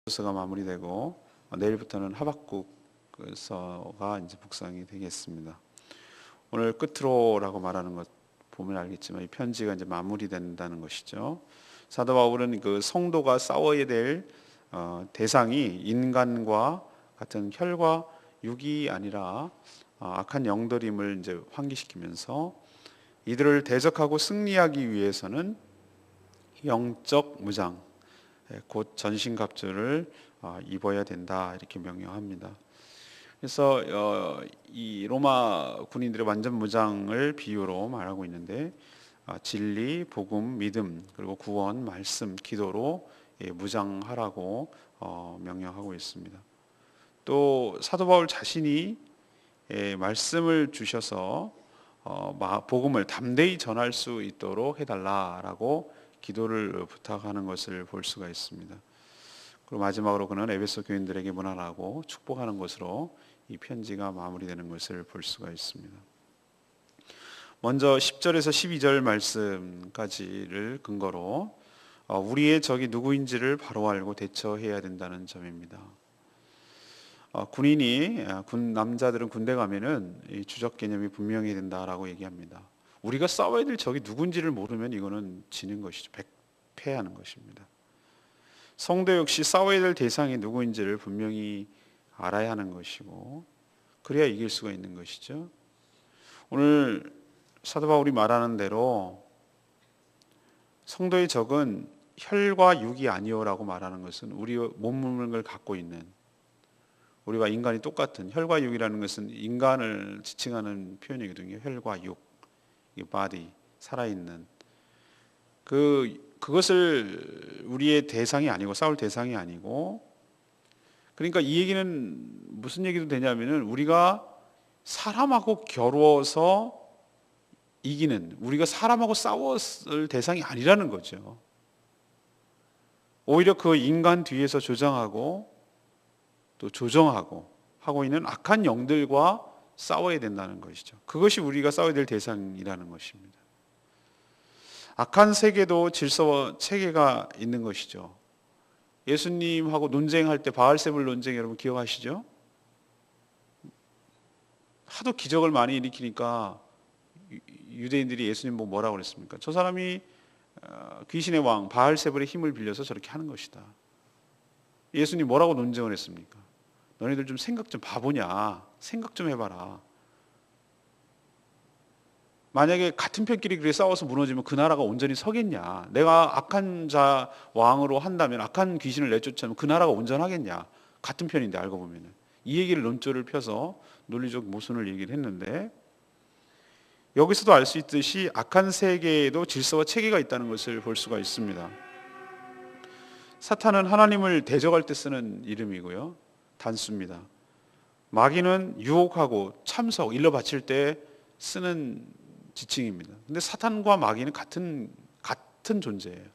서가 마무리되고 내일부터는 하박국서가 이제 묵상이 되겠습니다. 오늘 끝으로라고 말하는 것 보면 알겠지만 이 편지가 이제 마무리된다는 것이죠. 사도 바울은 그 성도가 싸워야 될 대상이 인간과 같은 혈과 육이 아니라 악한 영들임을 이제 환기시키면서 이들을 대적하고 승리하기 위해서는 영적 무장, 곧 전신갑주를 입어야 된다 이렇게 명령합니다. 그래서 이 로마 군인들의 완전 무장을 비유로 말하고 있는데 진리, 복음, 믿음, 그리고 구원, 말씀, 기도로 무장하라고 명령하고 있습니다. 또 사도 바울 자신이 말씀을 주셔서 복음을 담대히 전할 수 있도록 해달라라고 기도를 부탁하는 것을 볼 수가 있습니다. 그리고 마지막으로 그는 에베소 교인들에게 문안하고 축복하는 것으로 이 편지가 마무리되는 것을 볼 수가 있습니다. 먼저 10절에서 12절 말씀까지를 근거로 우리의 적이 누구인지를 바로 알고 대처해야 된다는 점입니다. 군 남자들은 군대 가면은 이 주적 개념이 분명해야 된다라고 얘기합니다. 우리가 싸워야 될 적이 누군지를 모르면 이거는 지는 것이죠. 패하는 것입니다. 성도 역시 싸워야 될 대상이 누구인지를 분명히 알아야 하는 것이고 그래야 이길 수가 있는 것이죠. 오늘 사도 바울이 말하는 대로 성도의 적은 혈과 육이 아니오라고 말하는 것은 우리의 몸을 갖고 있는 우리와 인간이 똑같은 혈과 육이라는 것은 인간을 지칭하는 표현이거든요. 혈과 육, body, 살아있는 그것을 우리의 대상이 아니고 싸울 대상이 아니고 그러니까 이 얘기는 무슨 얘기도 되냐면은 우리가 사람하고 겨루어서 이기는 우리가 사람하고 싸웠을 대상이 아니라는 거죠. 오히려 그 인간 뒤에서 조장하고 또 조정하고 하고 있는 악한 영들과 싸워야 된다는 것이죠. 그것이 우리가 싸워야 될 대상이라는 것입니다. 악한 세계도 질서와 체계가 있는 것이죠. 예수님하고 논쟁할 때 바알세불 논쟁 여러분 기억하시죠? 하도 기적을 많이 일으키니까 유대인들이 예수님 뭐라고 그랬습니까? 저 사람이 귀신의 왕 바알세불의 힘을 빌려서 저렇게 하는 것이다. 예수님 뭐라고 논쟁을 했습니까? 너희들 좀 생각 좀 바보냐? 생각 좀 해봐라. 만약에 같은 편끼리 그렇게 싸워서 무너지면 그 나라가 온전히 서겠냐? 내가 악한 자 왕으로 한다면 악한 귀신을 내쫓으면 그 나라가 온전하겠냐? 같은 편인데 알고 보면은 이 얘기를 논조를 펴서 논리적 모순을 얘기를 했는데 여기서도 알 수 있듯이 악한 세계에도 질서와 체계가 있다는 것을 볼 수가 있습니다. 사탄은 하나님을 대적할 때 쓰는 이름이고요. 단수입니다. 마귀는 유혹하고 참석, 일러 바칠 때 쓰는 지칭입니다. 근데 사탄과 마귀는 같은 존재예요.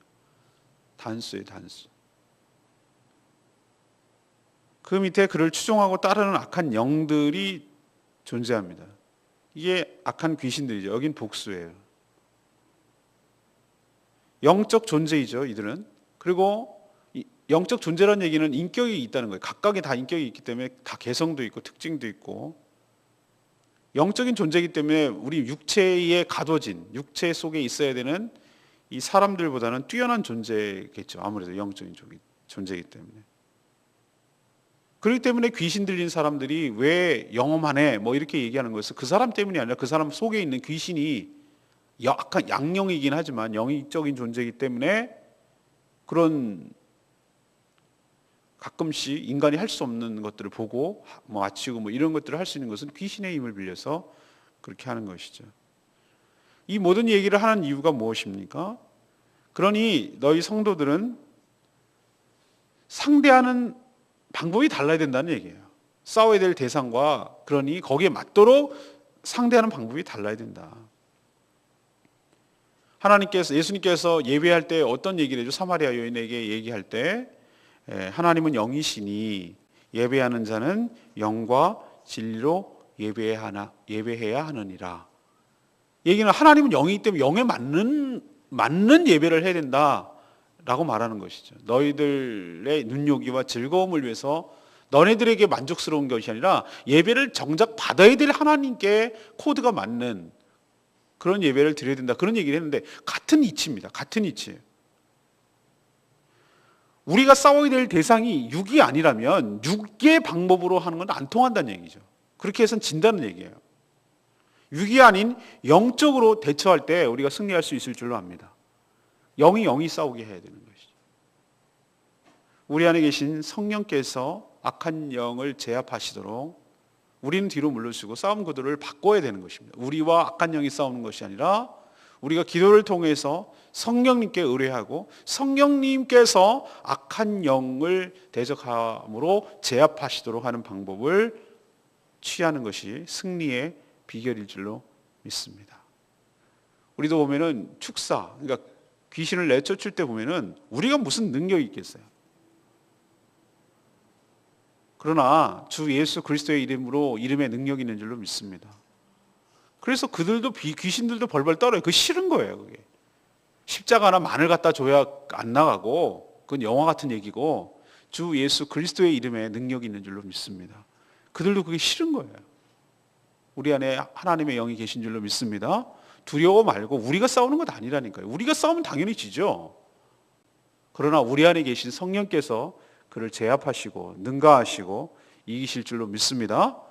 단수예요, 단수. 그 밑에 그를 추종하고 따르는 악한 영들이 존재합니다. 이게 악한 귀신들이죠. 여긴 복수예요. 영적 존재이죠, 이들은. 그리고 영적 존재라는 얘기는 인격이 있다는 거예요. 각각의 다 인격이 있기 때문에 다 개성도 있고 특징도 있고 영적인 존재이기 때문에 우리 육체에 가둬진 육체 속에 있어야 되는 이 사람들보다는 뛰어난 존재겠죠. 아무래도 영적인 존재이기 때문에. 그렇기 때문에 귀신 들린 사람들이 왜 영험하네 뭐 이렇게 얘기하는 것은 그 사람 때문이 아니라 그 사람 속에 있는 귀신이 약간 양령이긴 하지만 영적인 존재이기 때문에 그런 가끔씩 인간이 할 수 없는 것들을 보고 아치고 이런 것들을 할 수 있는 것은 귀신의 힘을 빌려서 그렇게 하는 것이죠. 이 모든 얘기를 하는 이유가 무엇입니까? 그러니 너희 성도들은 상대하는 방법이 달라야 된다는 얘기예요. 싸워야 될 대상과 그러니 거기에 맞도록 상대하는 방법이 달라야 된다. 예수님께서 예배할 때 어떤 얘기를 해줘? 사마리아 여인에게 얘기할 때 하나님은 영이시니 예배하는 자는 영과 진리로 예배해야 하느니라. 얘기는 하나님은 영이기 때문에 영에 맞는 예배를 해야 된다 라고 말하는 것이죠. 너희들의 눈요기와 즐거움을 위해서 너네들에게 만족스러운 것이 아니라 예배를 정작 받아야 될 하나님께 코드가 맞는 그런 예배를 드려야 된다. 그런 얘기를 했는데 같은 이치입니다. 같은 이치예요. 우리가 싸워야 될 대상이 육이 아니라면 육의 방법으로 하는 건 안 통한다는 얘기죠. 그렇게 해서는 진다는 얘기예요. 육이 아닌 영적으로 대처할 때 우리가 승리할 수 있을 줄로 압니다. 영이 싸우게 해야 되는 것이죠. 우리 안에 계신 성령께서 악한 영을 제압하시도록 우리는 뒤로 물러서고 싸움 구도를 바꿔야 되는 것입니다. 우리와 악한 영이 싸우는 것이 아니라 우리가 기도를 통해서 성령님께 의뢰하고 성령님께서 악한 영을 대적함으로 제압하시도록 하는 방법을 취하는 것이 승리의 비결일 줄로 믿습니다. 우리도 보면은 축사, 그러니까 귀신을 내쫓을 때 보면은 우리가 무슨 능력이 있겠어요? 그러나 주 예수 그리스도의 이름으로 이름에 능력이 있는 줄로 믿습니다. 그래서 그들도 귀신들도 벌벌 떨어요. 그게 싫은 거예요. 그게 십자가 하나 마늘 갖다 줘야 안 나가고 그건 영화 같은 얘기고 주 예수 그리스도의 이름에 능력이 있는 줄로 믿습니다. 그들도 그게 싫은 거예요. 우리 안에 하나님의 영이 계신 줄로 믿습니다. 두려워 말고 우리가 싸우는 것 아니라니까요. 우리가 싸우면 당연히 지죠. 그러나 우리 안에 계신 성령께서 그를 제압하시고 능가하시고 이기실 줄로 믿습니다.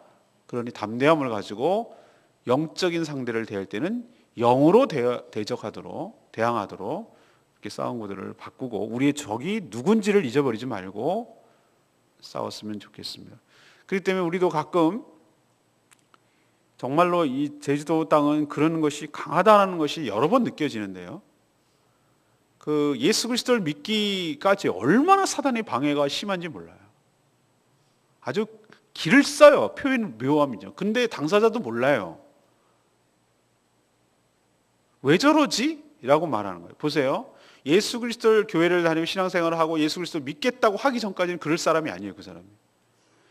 그러니 담대함을 가지고 영적인 상대를 대할 때는 영으로 대항하도록 이렇게 싸움 구도를 바꾸고 우리의 적이 누군지를 잊어버리지 말고 싸웠으면 좋겠습니다. 그렇기 때문에 우리도 가끔 정말로 이 제주도 땅은 그런 것이 강하다는 것이 여러 번 느껴지는데요. 그 예수 그리스도를 믿기까지 얼마나 사단의 방해가 심한지 몰라요. 아주 길을 써요. 표현 묘함이죠. 근데 당사자도 몰라요. 왜 저러지? 라고 말하는 거예요. 보세요. 예수 그리스도를 교회를 다니고 신앙생활을 하고 예수 그리스도를 믿겠다고 하기 전까지는 그럴 사람이 아니에요. 그 사람이.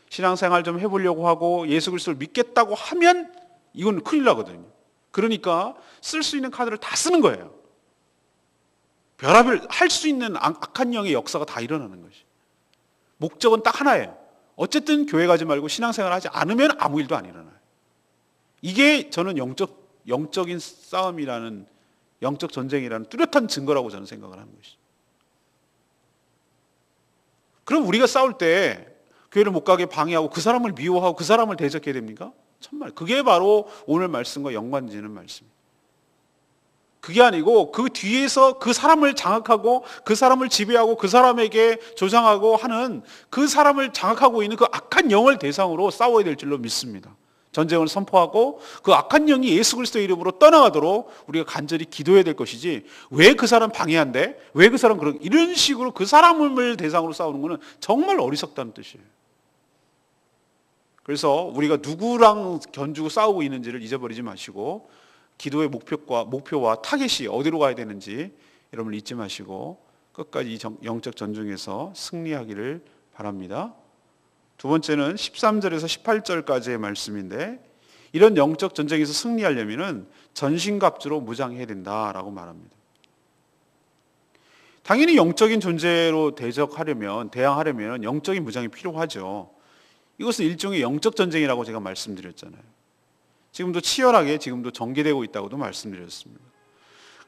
신앙생활 좀 해보려고 하고 예수 그리스도를 믿겠다고 하면 이건 큰일 나거든요. 그러니까 쓸 수 있는 카드를 다 쓰는 거예요. 별의별 할 수 있는 악한 영의 역사가 다 일어나는 것이. 목적은 딱 하나예요. 어쨌든 교회 가지 말고 신앙생활 하지 않으면 아무 일도 안 일어나요. 이게 저는 영적인 싸움이라는 영적 전쟁이라는 뚜렷한 증거라고 저는 생각을 하는 것이죠. 그럼 우리가 싸울 때 교회를 못 가게 방해하고 그 사람을 미워하고 그 사람을 대적해야 됩니까? 정말 그게 바로 오늘 말씀과 연관지는 말씀입니다. 그게 아니고 그 뒤에서 그 사람을 장악하고 그 사람을 지배하고 그 사람에게 조장하고 하는 그 사람을 장악하고 있는 그 악한 영을 대상으로 싸워야 될 줄로 믿습니다. 전쟁을 선포하고 그 악한 영이 예수 그리스도의 이름으로 떠나가도록 우리가 간절히 기도해야 될 것이지 왜 그 사람 방해한대? 왜 그 사람 그런 이런 식으로 그 사람을 대상으로 싸우는 것은 정말 어리석다는 뜻이에요. 그래서 우리가 누구랑 견주고 싸우고 있는지를 잊어버리지 마시고 기도의 목표와 타겟이 어디로 가야 되는지 여러분 잊지 마시고 끝까지 이 영적 전쟁에서 승리하기를 바랍니다. 두 번째는 13절에서 18절까지의 말씀인데 이런 영적 전쟁에서 승리하려면 전신갑주로 무장해야 된다라고 말합니다. 당연히 영적인 존재로 대항하려면 영적인 무장이 필요하죠. 이것은 일종의 영적 전쟁이라고 제가 말씀드렸잖아요. 지금도 치열하게 지금도 전개되고 있다고도 말씀드렸습니다.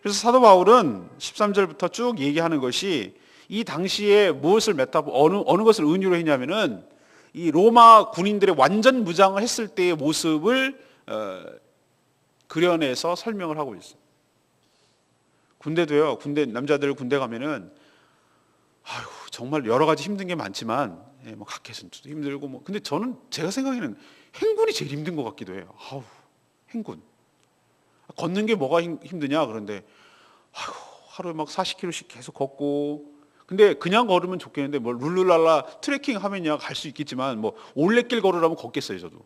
그래서 사도 바울은 13절부터 쭉 얘기하는 것이 이 당시에 무엇을 어느 것을 은유로 했냐면은 이 로마 군인들의 완전 무장을 했을 때의 모습을 그려내서 설명을 하고 있어요. 군대도요. 남자들 군대 가면은 정말 여러 가지 힘든 게 많지만 뭐 각개선도 힘들고 근데 저는 제가 생각에는 행군이 제일 힘든 것 같기도 해요. 행군. 걷는 게 뭐가 힘드냐? 그런데 하루에 막 40km씩 계속 걷고 근데 그냥 걸으면 좋겠는데 뭐 룰루랄라 트레킹 하면야 갈 수 있겠지만 뭐 올레길 걸으라면 걷겠어요, 저도.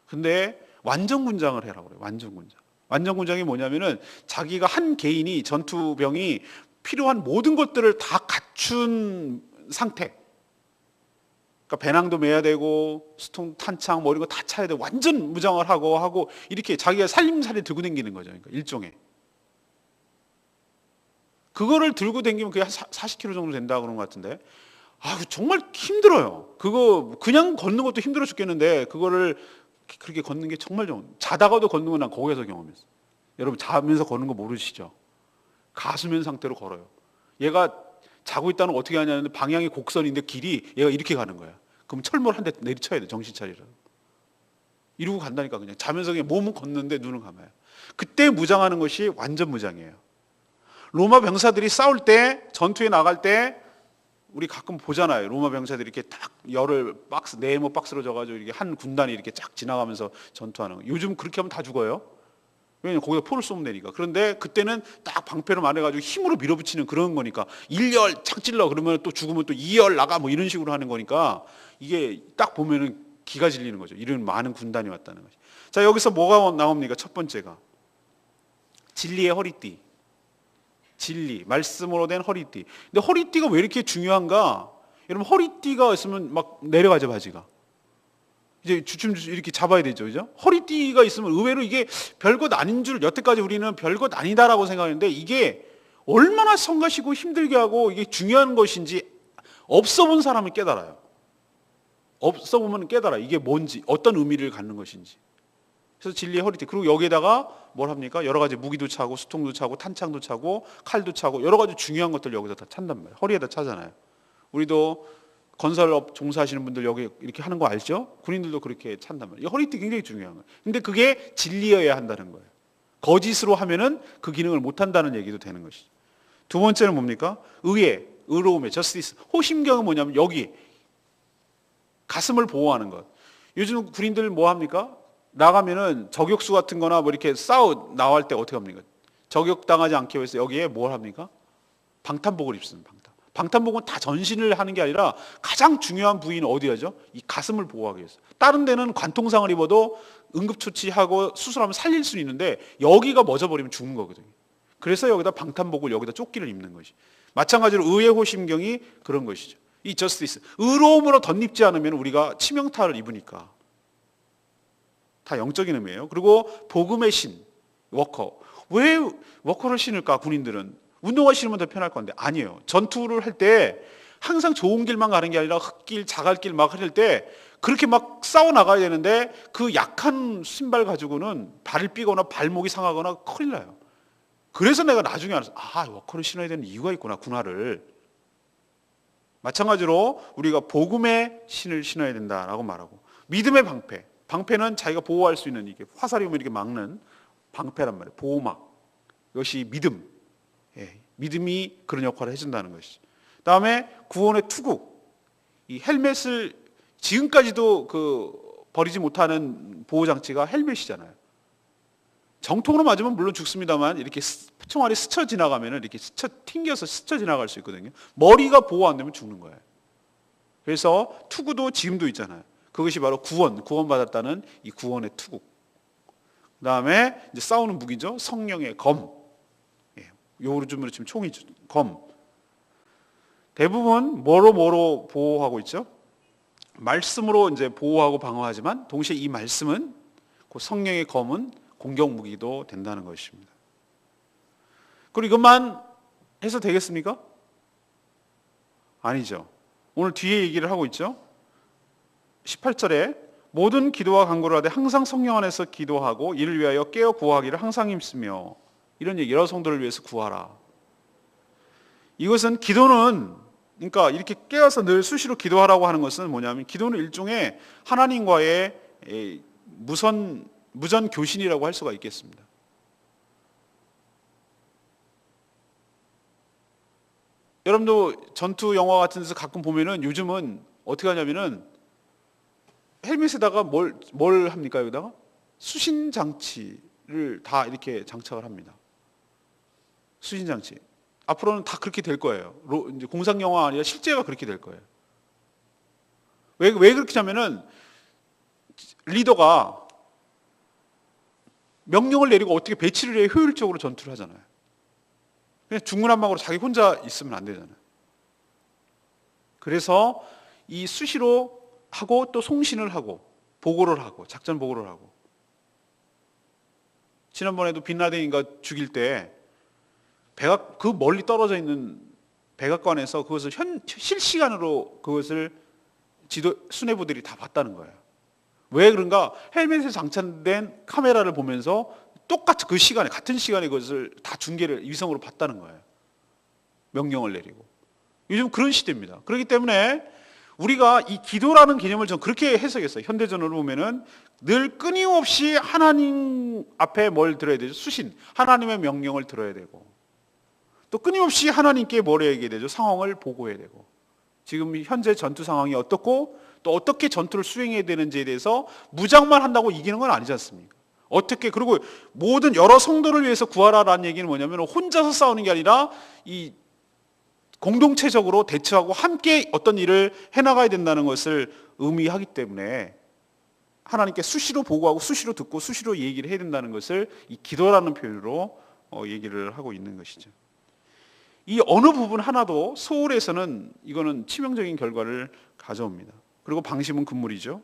근데 완전군장을 해라고 그래요. 완전군장. 완전군장이 뭐냐면은 자기가 한 개인이 전투병이 필요한 모든 것들을 다 갖춘 상태. 그러니까 배낭도 매야 되고 수통, 탄창 뭐 이런 거 다 차야 되고 완전 무장을 하고 이렇게 자기가 살림살이 들고 다니는 거죠. 그러니까 일종의. 그거를 들고 다니면 그게 한 40km 정도 된다 그런 것 같은데, 정말 힘들어요. 그거 그냥 걷는 것도 힘들어 죽겠는데 그거를 그렇게 걷는 게 정말 자다가도 걷는 건 난 거기서 경험했어요. 여러분 자면서 걷는 거 모르시죠? 가수면 상태로 걸어요. 얘가 자고 있다는 거 어떻게 하냐는데 방향이 곡선인데 길이 얘가 이렇게 가는 거야. 그럼 철물 한 대 내리쳐야 돼. 정신 차리라고. 이러고 간다니까. 그냥 자면서 그냥 몸은 걷는데 눈은 감아요. 그때 무장하는 것이 완전 무장이에요. 로마 병사들이 싸울 때, 전투에 나갈 때 우리 가끔 보잖아요. 로마 병사들이 이렇게 딱 열을 박스, 네모 박스로 져가지고 이렇게 한 군단이 이렇게 쫙 지나가면서 전투하는 거. 요즘 그렇게 하면 다 죽어요. 왜냐면 거기다 포를 쏘면 되니까. 그런데 그때는 딱 방패로 만해가지고 힘으로 밀어붙이는 그런 거니까 1열 착 찔러 그러면 또 죽으면 또 2열 나가 뭐 이런 식으로 하는 거니까 이게 딱 보면은 기가 질리는 거죠. 이런 많은 군단이 왔다는 거죠. 자, 여기서 뭐가 나옵니까? 첫 번째가 진리의 허리띠. 진리, 말씀으로 된 허리띠. 근데 허리띠가 왜 이렇게 중요한가? 여러분 허리띠가 있으면 막 내려가죠, 바지가. 이제 주춤 이렇게 잡아야 되죠, 그죠? 허리띠가 있으면 의외로 이게 별것 아닌 줄 여태까지 우리는 별것 아니다라고 생각했는데 이게 얼마나 성가시고 힘들게 하고 이게 중요한 것인지 없어 본 사람은 깨달아요. 없어 보면 깨달아. 이게 뭔지, 어떤 의미를 갖는 것인지. 그래서 진리의 허리띠. 그리고 여기에다가 뭘 합니까? 여러 가지 무기도 차고 수통도 차고 탄창도 차고 칼도 차고 여러 가지 중요한 것들 여기서 다 찬단 말이에요. 허리에다 차잖아요. 우리도 건설업 종사하시는 분들 여기 이렇게 하는 거 알죠? 군인들도 그렇게 찬단 말이에요. 이 허리띠 굉장히 중요한 거예요. 근데 그게 진리여야 한다는 거예요. 거짓으로 하면은 그 기능을 못 한다는 얘기도 되는 것이죠. 두 번째는 뭡니까? 의에, 의로움에, 저스티스. 호심경은 뭐냐면 여기 가슴을 보호하는 것. 요즘 군인들 뭐 합니까? 나가면은 저격수 같은 거나 뭐 이렇게 나갈 때 어떻게 합니까? 저격당하지 않기 위해서 여기에 뭘 합니까? 방탄복을 입습니다. 방탄복은 다 전신을 하는 게 아니라 가장 중요한 부위는 어디야죠? 이 가슴을 보호하기 위해서. 다른 데는 관통상을 입어도 응급처치하고 수술하면 살릴 수는 있는데 여기가 멎어버리면 죽는 거거든요. 그래서 여기다 방탄복을 여기다 조끼를 입는 것이. 마찬가지로 의의 호심경이 그런 것이죠. 이 저스티스. 의로움으로 덧입지 않으면 우리가 치명타를 입으니까. 다 영적인 의미예요. 그리고 복음의 신, 워커. 왜 워커를 신을까? 군인들은. 운동화 신으면 더 편할 건데 아니에요. 전투를 할 때 항상 좋은 길만 가는 게 아니라 흙길, 자갈길 막 할 때 그렇게 막 싸워 나가야 되는데 그 약한 신발 가지고는 발을 삐거나 발목이 상하거나 큰일 나요. 그래서 내가 나중에 알았어. 워커를 신어야 되는 이유가 있구나, 군화를. 마찬가지로 우리가 복음의 신을 신어야 된다라고 말하고 믿음의 방패. 방패는 자기가 보호할 수 있는 이게 화살이 오면 이렇게 막는 방패란 말이에요. 보호막. 이것이 믿음. 믿음이 그런 역할을 해준다는 것이죠. 다음에 구원의 투국. 이 헬멧을 지금까지도 버리지 못하는 보호장치가 헬멧이잖아요. 정통으로 맞으면 물론 죽습니다만 이렇게 총알이 스쳐 지나가면 이렇게 튕겨서 스쳐 지나갈 수 있거든요. 머리가 보호 안 되면 죽는 거예요. 그래서 투구도 지금도 있잖아요. 그것이 바로 구원받았다는 이 구원의 투국. 그 다음에 이제 싸우는 무기죠. 성령의 검. 요즘으로 치면 총이죠. 검. 대부분 뭐로 보호하고 있죠? 말씀으로 이제 보호하고 방어하지만 동시에 이 말씀은 그 성령의 검은 공격 무기도 된다는 것입니다. 그리고 이것만 해서 되겠습니까? 아니죠. 오늘 뒤에 얘기를 하고 있죠. 18절에 모든 기도와 간구를 하되 항상 성령 안에서 기도하고 이를 위하여 깨어 구하기를 항상 힘쓰며 이런 얘기, 여러 성도를 위해서 구하라. 이것은 기도는 그러니까 이렇게 깨어서 늘 수시로 기도하라고 하는 것은 뭐냐면 기도는 일종의 하나님과의 무전 교신이라고 할 수가 있겠습니다. 여러분도 전투 영화 같은 데서 가끔 보면은 요즘은 어떻게 하냐면은 헬멧에다가 뭘 합니까? 여기다가 수신 장치를 다 이렇게 장착을 합니다. 수신 장치. 앞으로는 다 그렇게 될 거예요. 이제 공상 영화 아니라 실제가 그렇게 될 거예요. 왜 그렇게 하면은 리더가 명령을 내리고 어떻게 배치를 해야 효율적으로 전투를 하잖아요. 그냥 중구난방으로 자기 혼자 있으면 안 되잖아요. 그래서 이 수시로 하고 또 송신을 하고 보고를 하고 작전 보고를 하고 지난번에도 빈라덴인가 죽일 때 그 멀리 떨어져 있는 백악관에서 그것을 실시간으로 그것을 수뇌부들이 다 봤다는 거예요. 왜 그런가? 헬멧에 장착된 카메라를 보면서 똑같이 그 시간에, 같은 시간에 그것을 다 중계를 위성으로 봤다는 거예요. 명령을 내리고. 요즘 그런 시대입니다. 그렇기 때문에 우리가 이 기도라는 개념을 전 그렇게 해석했어요. 현대전으로 보면은 늘 끊임없이 하나님 앞에 뭘 들어야 되죠? 수신. 하나님의 명령을 들어야 되고, 또 끊임없이 하나님께 뭘 해야 되죠? 상황을 보고해야 되고, 지금 현재 전투 상황이 어떻고 또 어떻게 전투를 수행해야 되는지에 대해서 무장만 한다고 이기는 건 아니지 않습니까? 어떻게, 그리고 모든 여러 성도를 위해서 구하라라는 얘기는 뭐냐면 혼자서 싸우는 게 아니라 이 공동체적으로 대처하고 함께 어떤 일을 해나가야 된다는 것을 의미하기 때문에 하나님께 수시로 보고하고 수시로 듣고 수시로 얘기를 해야 된다는 것을 이 기도라는 표현으로 얘기를 하고 있는 것이죠. 이 어느 부분 하나도 소홀해서는 이거는 치명적인 결과를 가져옵니다. 그리고 방심은 금물이죠.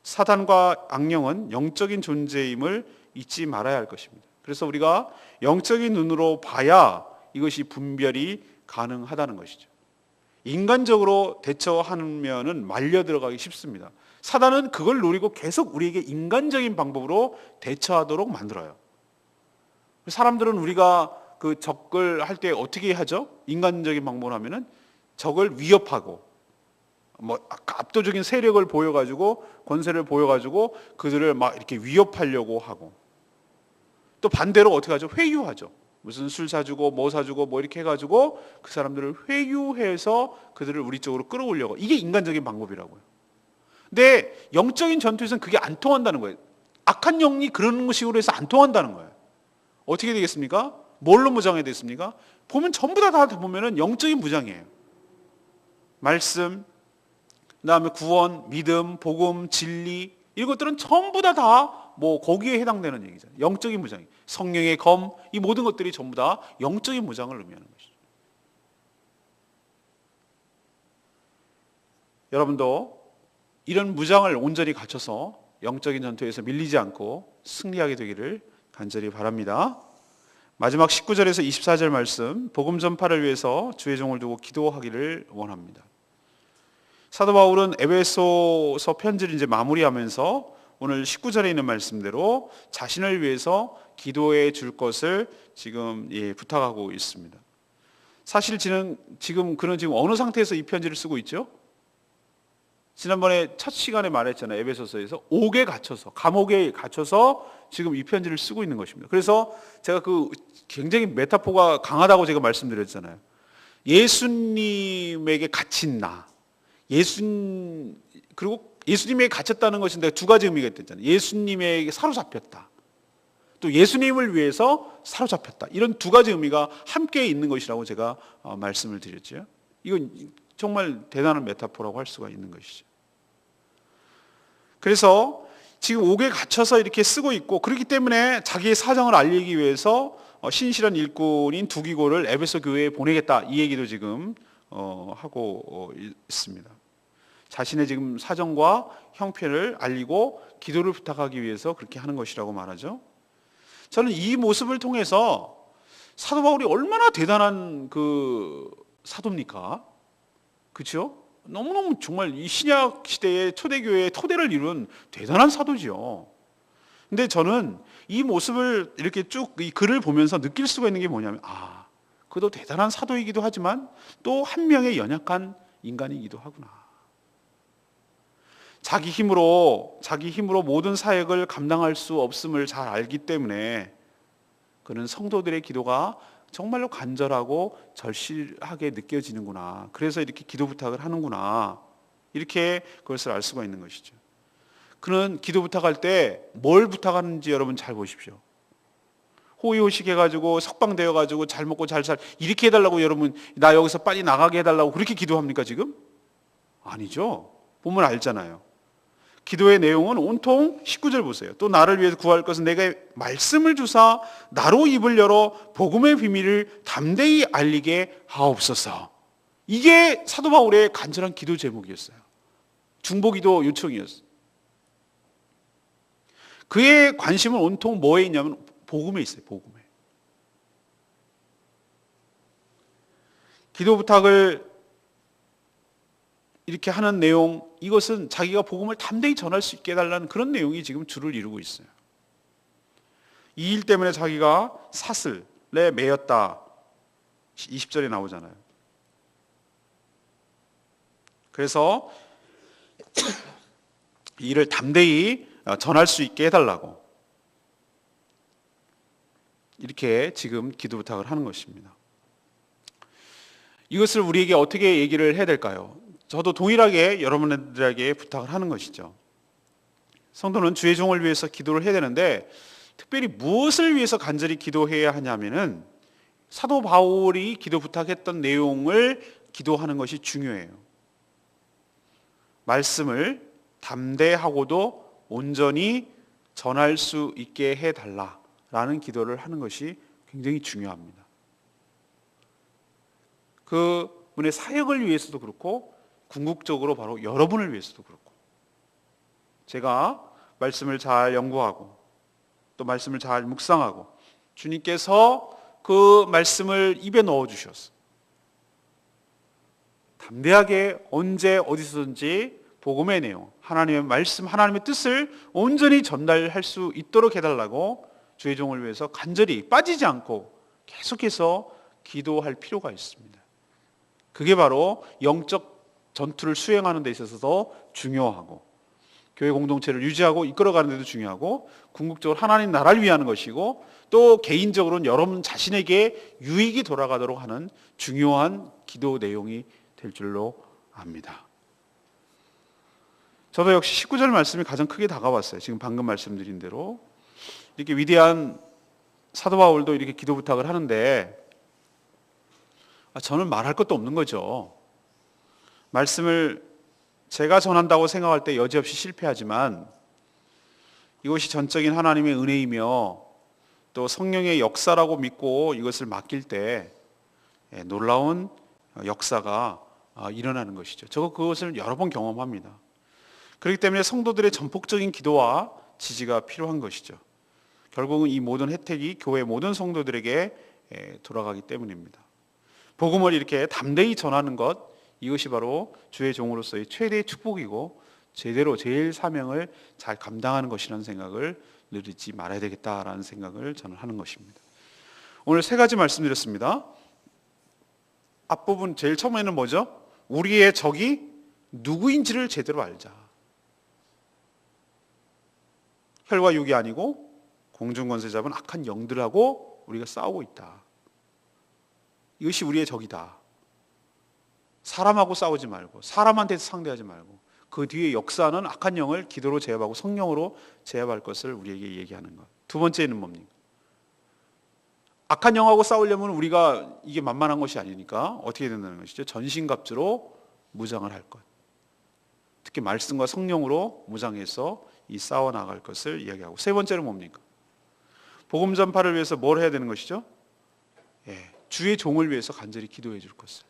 사단과 악령은 영적인 존재임을 잊지 말아야 할 것입니다. 그래서 우리가 영적인 눈으로 봐야 이것이 분별이 가능하다는 것이죠. 인간적으로 대처하면은 말려 들어가기 쉽습니다. 사단은 그걸 노리고 계속 우리에게 인간적인 방법으로 대처하도록 만들어요. 사람들은 우리가 그 적을 할 때 어떻게 하죠? 인간적인 방법을 하면은 적을 위협하고 압도적인 세력을 보여가지고 권세를 보여가지고 그들을 막 이렇게 위협하려고 하고, 또 반대로 어떻게 하죠? 회유하죠. 무슨 술 사주고 뭐 사주고 뭐 이렇게 해가지고 그 사람들을 회유해서 그들을 우리 쪽으로 끌어오려고. 이게 인간적인 방법이라고요. 근데 영적인 전투에서는 그게 안 통한다는 거예요. 악한 영이 그런 식으로 해서 안 통한다는 거예요. 어떻게 되겠습니까? 뭘로 무장해야 되겠습니까? 보면 전부 다 보면은 영적인 무장이에요. 말씀, 그다음에 구원, 믿음, 복음, 진리, 이런 것들은 전부 다 거기에 해당되는 얘기잖아요. 영적인 무장, 성령의 검, 이 모든 것들이 전부 다 영적인 무장을 의미하는 것이죠. 여러분도 이런 무장을 온전히 갖춰서 영적인 전투에서 밀리지 않고 승리하게 되기를 간절히 바랍니다. 마지막 19절에서 24절 말씀, 복음 전파를 위해서 주의 종을 두고 기도하기를 원합니다. 사도 바울은 에베소서 편지를 이제 마무리하면서 오늘 19절에 있는 말씀대로 자신을 위해서 기도해 줄 것을 지금 부탁하고 있습니다. 사실 지금 그는 어느 상태에서 이 편지를 쓰고 있죠? 지난번에 첫 시간에 말했잖아요. 에베소서에서 옥에 갇혀서, 감옥에 갇혀서 지금 이 편지를 쓰고 있는 것입니다. 그래서 제가 굉장히 메타포가 강하다고 제가 말씀드렸잖아요. 예수님에게 갇힌 나. 그리고 예수님에게 갇혔다는 것인데 두 가지 의미가 있잖아요. 예수님에게 사로잡혔다. 또 예수님을 위해서 사로잡혔다. 이런 두 가지 의미가 함께 있는 것이라고 제가 말씀을 드렸죠. 이건 정말 대단한 메타포라고 할 수가 있는 것이죠. 그래서 지금 옥에 갇혀서 이렇게 쓰고 있고, 그렇기 때문에 자기의 사정을 알리기 위해서 신실한 일꾼인 두기고를 에베소 교회에 보내겠다, 이 얘기도 지금 하고 있습니다. 자신의 지금 사정과 형편을 알리고 기도를 부탁하기 위해서 그렇게 하는 것이라고 말하죠. 저는 이 모습을 통해서 사도 바울이 얼마나 대단한 사도입니까? 그렇죠? 너무너무 정말 이 신약 시대의 초대교회의 토대를 이룬 대단한 사도지요. 근데 저는 이 모습을 이렇게 쭉 이 글을 보면서 느낄 수가 있는 게 뭐냐면, 그도 대단한 사도이기도 하지만 또 한 명의 연약한 인간이기도 하구나. 자기 힘으로 모든 사역을 감당할 수 없음을 잘 알기 때문에 그는 성도들의 기도가 정말로 간절하고 절실하게 느껴지는구나. 그래서 이렇게 기도 부탁을 하는구나. 이렇게 그것을 알 수가 있는 것이죠. 그는 기도 부탁할 때 뭘 부탁하는지 여러분 잘 보십시오. 호의호식 해가지고 석방되어가지고 잘 먹고 잘 이렇게 해달라고, 여러분 나 여기서 빨리 나가게 해달라고 그렇게 기도합니까 지금? 아니죠. 보면 알잖아요. 기도의 내용은 온통 19절 보세요. 또 나를 위해서 구할 것은 내가 말씀을 주사 나로 입을 열어 복음의 비밀을 담대히 알리게 하옵소서. 이게 사도 바울의 간절한 기도 제목이었어요. 중보기도 요청이었어요. 그의 관심은 온통 뭐에 있냐면 복음에 있어요. 복음에. 기도 부탁을 이렇게 하는 내용, 이것은 자기가 복음을 담대히 전할 수 있게 해달라는 그런 내용이 지금 주를 이루고 있어요. 이 일 때문에 자기가 사슬에 매였다. 20절에 나오잖아요. 그래서 이 일을 담대히 전할 수 있게 해달라고 이렇게 지금 기도 부탁을 하는 것입니다. 이것을 우리에게 어떻게 얘기를 해야 될까요? 저도 동일하게 여러분들에게 부탁을 하는 것이죠. 성도는 주의 종을 위해서 기도를 해야 되는데 특별히 무엇을 위해서 간절히 기도해야 하냐면은 사도 바울이 기도 부탁했던 내용을 기도하는 것이 중요해요. 말씀을 담대하고도 온전히 전할 수 있게 해달라라는 기도를 하는 것이 굉장히 중요합니다. 그 분의 사역을 위해서도 그렇고 궁극적으로 바로 여러분을 위해서도 그렇고, 제가 말씀을 잘 연구하고 또 말씀을 잘 묵상하고 주님께서 그 말씀을 입에 넣어 주셨어. 담대하게 언제 어디서든지 복음의 내용, 하나님의 말씀, 하나님의 뜻을 온전히 전달할 수 있도록 해달라고 주의 종을 위해서 간절히 빠지지 않고 계속해서 기도할 필요가 있습니다. 그게 바로 영적 전투를 수행하는 데 있어서도 중요하고, 교회 공동체를 유지하고 이끌어가는 데도 중요하고, 궁극적으로 하나님 나라를 위하는 것이고, 또 개인적으로는 여러분 자신에게 유익이 돌아가도록 하는 중요한 기도 내용이 될 줄로 압니다. 저도 역시 19절 말씀이 가장 크게 다가왔어요. 지금 방금 말씀드린 대로 이렇게 위대한 사도 바울도 이렇게 기도 부탁을 하는데 저는 말할 것도 없는 거죠. 말씀을 제가 전한다고 생각할 때 여지없이 실패하지만 이것이 전적인 하나님의 은혜이며 또 성령의 역사라고 믿고 이것을 맡길 때 놀라운 역사가 일어나는 것이죠. 저도 그것을 여러 번 경험합니다. 그렇기 때문에 성도들의 전폭적인 기도와 지지가 필요한 것이죠. 결국은 이 모든 혜택이 교회 모든 성도들에게 돌아가기 때문입니다. 복음을 이렇게 담대히 전하는 것, 이것이 바로 주의 종으로서의 최대의 축복이고 제대로 제일 사명을 잘 감당하는 것이라는 생각을 늘 잊지 말아야 되겠다라는 생각을 저는 하는 것입니다. 오늘 세 가지 말씀드렸습니다. 앞부분 제일 처음에는 뭐죠? 우리의 적이 누구인지를 제대로 알자. 혈과 육이 아니고 공중권세 잡은 악한 영들하고 우리가 싸우고 있다. 이것이 우리의 적이다. 사람하고 싸우지 말고 사람한테 상대하지 말고 그 뒤에 역사는 악한 영을 기도로 제압하고 성령으로 제압할 것을 우리에게 얘기하는 것. 두 번째는 뭡니까? 악한 영하고 싸우려면 우리가 이게 만만한 것이 아니니까 어떻게 된다는 것이죠? 전신갑주로 무장을 할 것. 특히 말씀과 성령으로 무장해서 이 싸워 나갈 것을 이야기하고, 세 번째는 뭡니까? 복음 전파를 위해서 뭘 해야 되는 것이죠? 주의 종을 위해서 간절히 기도해 줄 것을.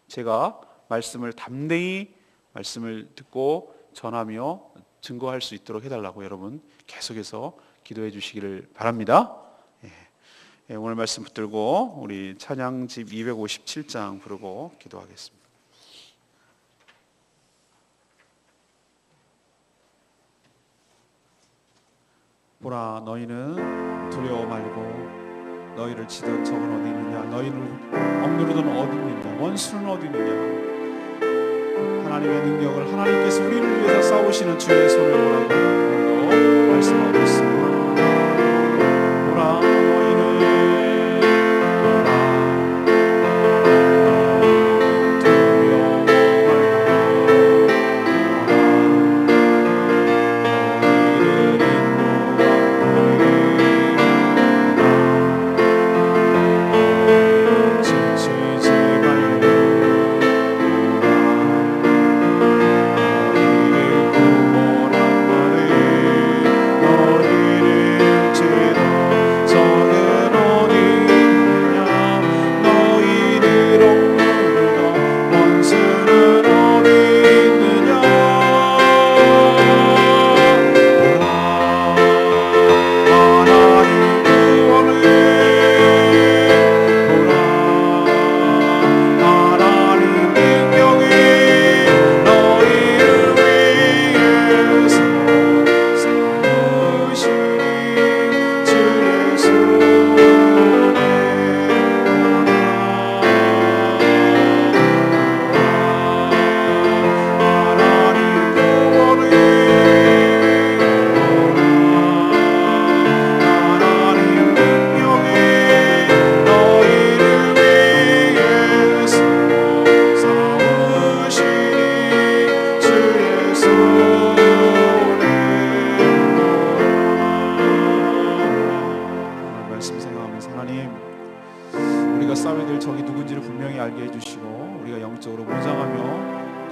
제가 말씀을 담대히 말씀을 듣고 전하며 증거할 수 있도록 해달라고 여러분 계속해서 기도해 주시기를 바랍니다. 오늘 말씀 붙들고 우리 찬양집 257장 부르고 기도하겠습니다. 보라, 너희는 두려워 말고 너희를 치던 적은 어디 있느냐, 너희를 억누르던 어디 있느냐, 원수는 어디 있느냐. 하나님의 능력을, 하나님께서 우리를 위해서 싸우시는 주의 손을 보라고 오늘도 말씀하고 있습니다. 보라, 너희는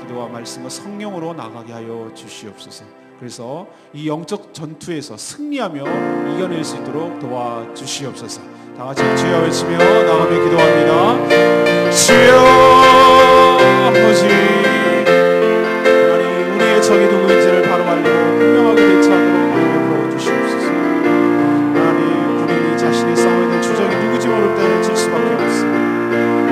기도와 말씀과 성령으로 나가게 하여 주시옵소서. 그래서 이 영적 전투에서 승리하며 이겨낼 수 있도록 도와주시옵소서. 다 같이 주여 외치며 나가며 기도합니다. 주여 아버지, 하나님 우리의 적이 누구인지를 바로 알고 분명하게 대처하도록 하여 주시옵소서. 하나님 군인이 자신의 싸워야 될 주적이 누구지 모를 때 질 수밖에 없습니다.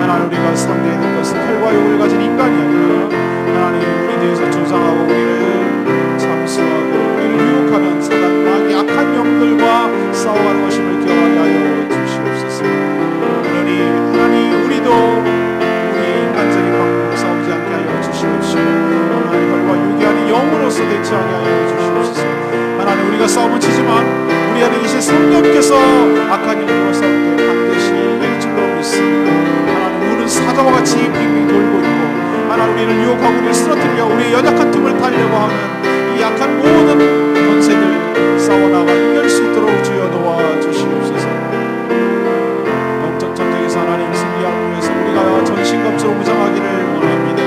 하나님 우리가 상대해야 될 것은 혈과 육을 가진 인간이 아니라 하나님 우리 뒤에서 조장하고 우리를 잠수하고 우리를 유혹하는 사단 마귀 악한 영들과 싸워가는 것임을 기억하게 하여 주시옵소서. 그러니 하나님 우리도 우리의 인간적인 방법으로 싸우지 않게 하여 주시옵시고 하나님 혈과 육이 아닌 영으로서 대처하게 하여 주시옵소서. 하나님 우리가 싸움은 치지만 우리 안에 계신 성령께서 악한 영들과 싸울 때 반드시 이길 줄로 믿습니다. 하나님 우리는 사자와 같이 빙빙 돌고 있고 하나님 우리를 유혹하고 우리를 쓰러뜨리려 우리의 연약한 틈을 타려고 하는 이 약한 모든 권세들 싸워나가 이길 수 있도록 주여 도와주시옵소서. 영적 전쟁에서 하나님 승리하기 위해서 우리가 전신갑주로 무장하기를 원합니다.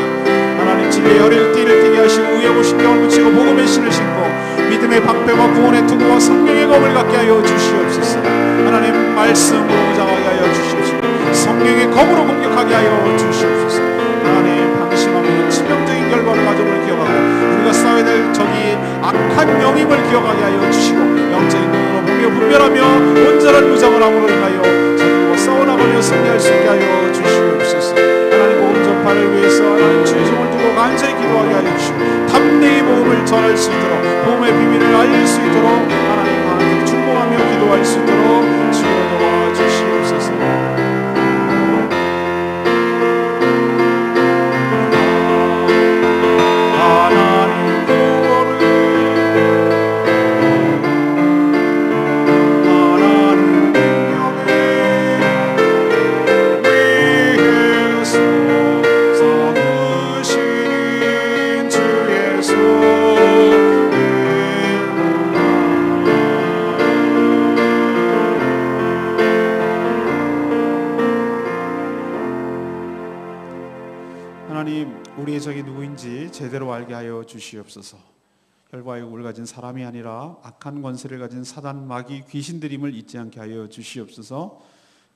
하나님 진리의 열의를 띠를 띠게 하시고 의하고 신경을 붙이고 복음의 신을 신고 믿음의 방패와 구원의 투구와 성령의 검을 갖게 하여 주시옵소서. 하나님 말씀으로 무장하게 하여 주시옵소서. 성령의 검으로 공격하게 하여 주시옵소서. 하나님 방심하면 치명적인 결과를 가져올 기억하고 우리가 싸워야 될 적이 악한 영임을 기억하게 하여 주시고 영적인 눈으로 보며 분별하며 온전한 무장을 함으로 인하여 적과 싸워나가며 승리할 수 있게 하여 주시옵소서. 하나님 복음 전파를 위해서 하나님 주의 종을 두고 간절히 기도하게 하여 주시고 담대히 복음을 전할 수 있도록 복음의 비밀을 알릴 수 있도록 하나님 하나님 충고하며 기도할 수 있도록 주여 도와주시옵소서. 우리의 적이 누구인지 제대로 알게 하여 주시옵소서. 혈과 육을 가진 사람이 아니라 악한 권세를 가진 사단 마귀 귀신들임을 잊지 않게 하여 주시옵소서.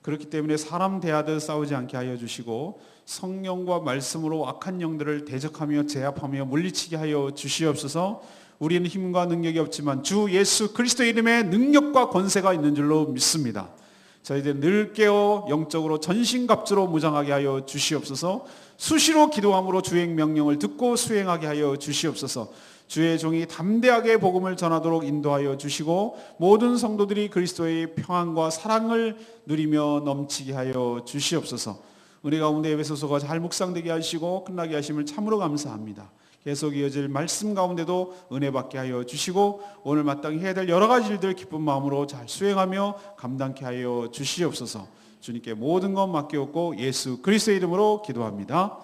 그렇기 때문에 사람 대하듯 싸우지 않게 하여 주시고 성령과 말씀으로 악한 영들을 대적하며 제압하며 물리치게 하여 주시옵소서. 우리는 힘과 능력이 없지만 주 예수 그리스도의 이름에 능력과 권세가 있는 줄로 믿습니다. 저희들 늘 깨어 영적으로 전신갑주로 무장하게 하여 주시옵소서. 수시로 기도함으로 주의 명령을 듣고 수행하게 하여 주시옵소서. 주의 종이 담대하게 복음을 전하도록 인도하여 주시고 모든 성도들이 그리스도의 평안과 사랑을 누리며 넘치게 하여 주시옵소서. 은혜 가운데 에베소서가 잘 묵상되게 하시고 끝나게 하심을 참으로 감사합니다. 계속 이어질 말씀 가운데도 은혜 받게 하여 주시고 오늘 마땅히 해야 될 여러 가지 일들 기쁜 마음으로 잘 수행하며 감당케 하여 주시옵소서. 주님께 모든 것 맡겨놓고 예수 그리스도의 이름으로 기도합니다.